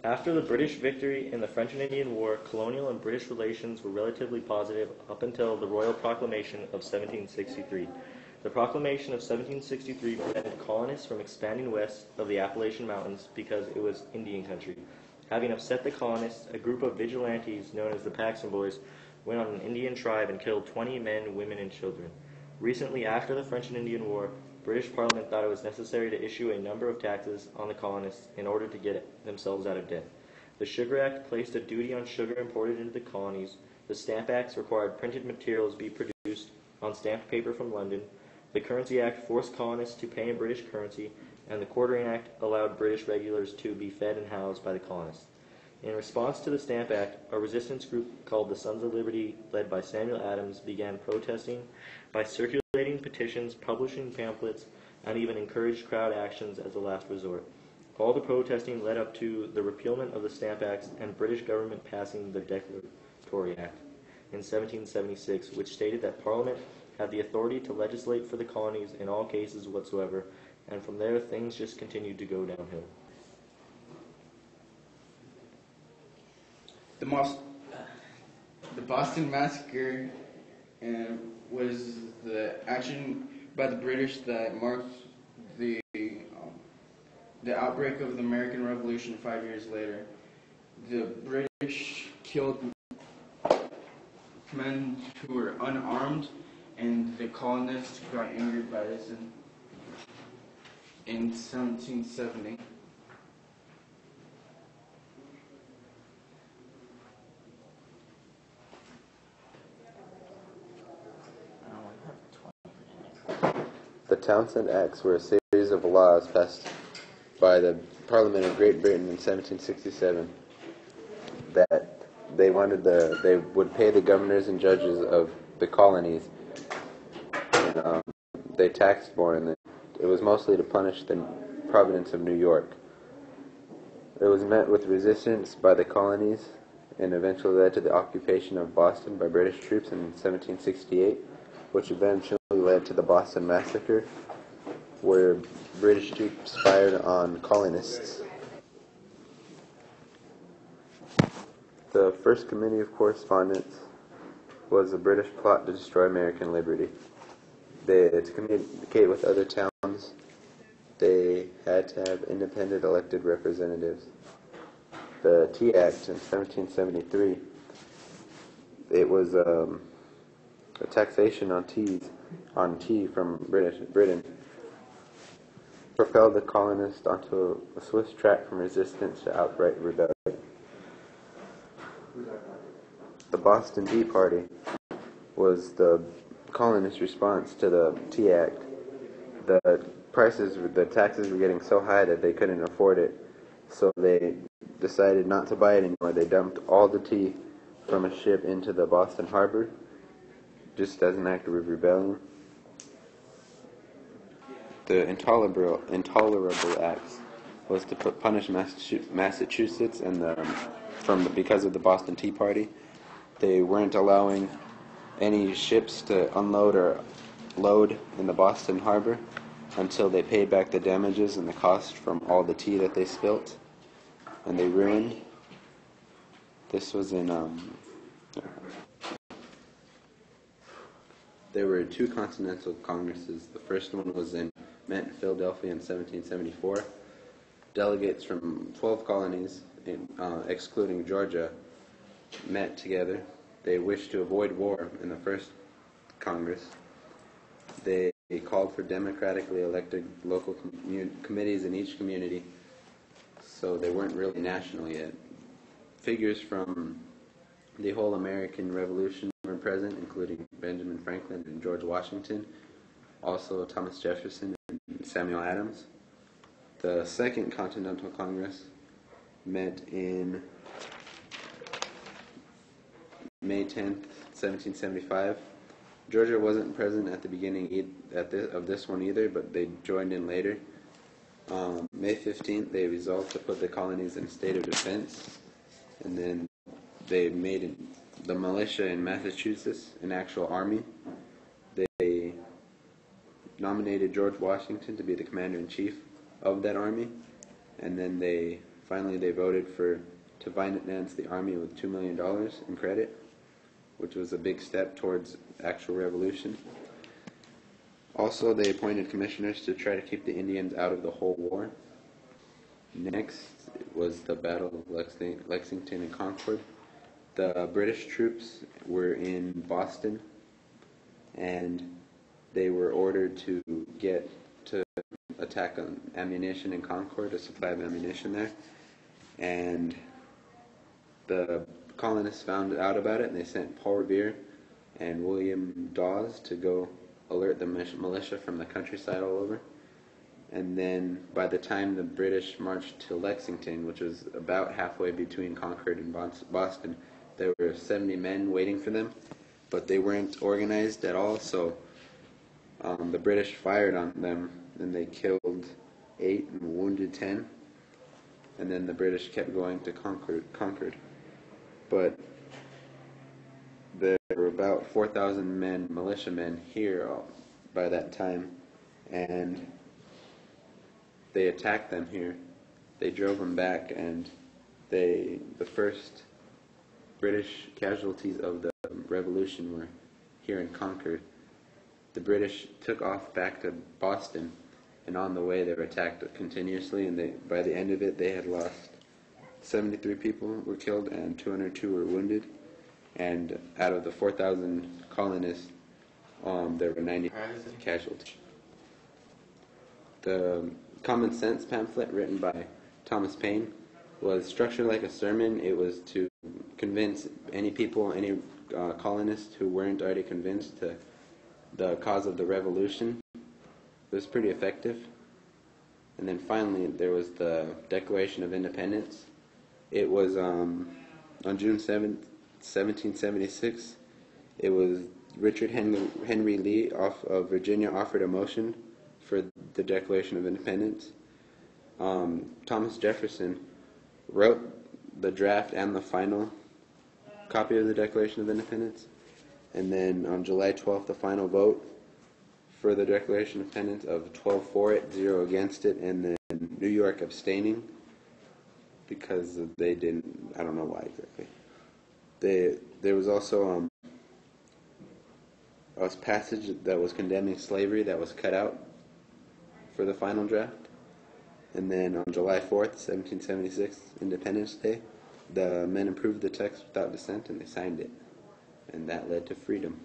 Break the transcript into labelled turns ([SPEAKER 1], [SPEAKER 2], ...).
[SPEAKER 1] After the British victory in the French and Indian War, colonial and British relations were relatively positive up until the Royal Proclamation of 1763. The Proclamation of 1763 prevented colonists from expanding west of the Appalachian Mountains because it was Indian country. Having upset the colonists, a group of vigilantes known as the Paxton Boys went on an Indian tribe and killed 20 men, women, and children. Recently, after the French and Indian War, British Parliament thought it was necessary to issue a number of taxes on the colonists in order to get themselves out of debt. The Sugar Act placed a duty on sugar imported into the colonies. The Stamp Acts required printed materials be produced on stamped paper from London. The Currency Act forced colonists to pay in British currency, and the Quartering Act allowed British regulars to be fed and housed by the colonists. In response to the Stamp Act, a resistance group called the Sons of Liberty, led by Samuel Adams, began protesting by circulating petitions, publishing pamphlets, and even encouraged crowd actions as a last resort. All the protesting led up to the repealment of the Stamp Acts and British government passing the Declaratory Act in 1776, which stated that Parliament had the authority to legislate for the colonies in all cases whatsoever, and from there things just continued to go downhill.
[SPEAKER 2] The Boston Massacre was the action by the British that marked the outbreak of the American Revolution 5 years later. The British killed men who were unarmed, and the colonists got angered by this in 1770.
[SPEAKER 3] The Townshend Acts were a series of laws passed by the Parliament of Great Britain in 1767 that they would pay the governors and judges of the colonies. And, they taxed more, and it was mostly to punish the province of New York. It was met with resistance by the colonies and eventually led to the occupation of Boston by British troops in 1768, which eventually led to the Boston Massacre, where British troops fired on colonists. The first committee of correspondence was a British plot to destroy American liberty. To communicate with other towns, they had to have independent elected representatives. The Tea Act in 1773, it was a taxation on tea from Britain, propelled the colonists onto a swift track from resistance to outright rebellion. The Boston Tea Party was the colonists' response to the Tea Act. The taxes were getting so high that they couldn't afford it, so they decided not to buy it anymore. They dumped all the tea from a ship into the Boston Harbor, just as an act of rebellion. The Intolerable Acts was to punish Massachusetts and because of the Boston Tea Party. They weren't allowing any ships to unload or load in the Boston Harbor until they paid back the damages and the cost from all the tea that they spilt and they ruined. This was in there were two Continental Congresses. The first one was met in Philadelphia in 1774. Delegates from 12 colonies, excluding Georgia, met together. They wished to avoid war in the first Congress. They called for democratically elected local committees in each community, so they weren't really national yet. Figures from the whole American Revolution were present, including Benjamin Franklin and George Washington, also Thomas Jefferson and Samuel Adams. The Second Continental Congress met in May 10th, 1775. Georgia wasn't present at the beginning of this one either, but they joined in later. May 15th, they resolved to put the colonies in a state of defense, and then they made the militia in Massachusetts an actual army. They nominated George Washington to be the commander-in-chief of that army, and then they finally they voted to finance the army with $2 million in credit, which was a big step towards actual revolution. Also, they appointed commissioners to try to keep the Indians out of the whole war. Next was the Battle of Lexington and Concord. The British troops were in Boston, and they were ordered to attack on ammunition in Concord, a supply of ammunition there. And the colonists found out about it, and they sent Paul Revere and William Dawes to go alert the militia from the countryside all over. And then by the time the British marched to Lexington, which was about halfway between Concord and Boston, there were 70 men waiting for them, but they weren't organized at all, so the British fired on them, and they killed 8 and wounded 10, and then the British kept going to Concord. But there were about 4,000 men, militiamen, here by that time, and they attacked them here. They drove them back, and the first British casualties of the Revolution were here in Concord. The British took off back to Boston, and on the way they were attacked continuously, and by the end of it they had lost 73 people were killed and 202 were wounded, and out of the 4,000 colonists there were 90 casualties. The Common Sense pamphlet written by Thomas Paine was structured like a sermon. It was to convince any people, any colonists who weren't already convinced to the cause of the revolution. It was pretty effective. And then finally there was the Declaration of Independence. It was on June 7th, 1776. It was Richard Henry Lee of Virginia offered a motion for the Declaration of Independence. Thomas Jefferson wrote the draft and the final copy of the Declaration of Independence. And then on July 12th, the final vote for the Declaration of Independence of 12 for it, 0 against it, and then New York abstaining because they didn't, I don't know why exactly. There was also a passage that was condemning slavery that was cut out for the final draft. And then on July 4th, 1776, Independence Day, the men approved the text without dissent and they signed it. And that led to freedom.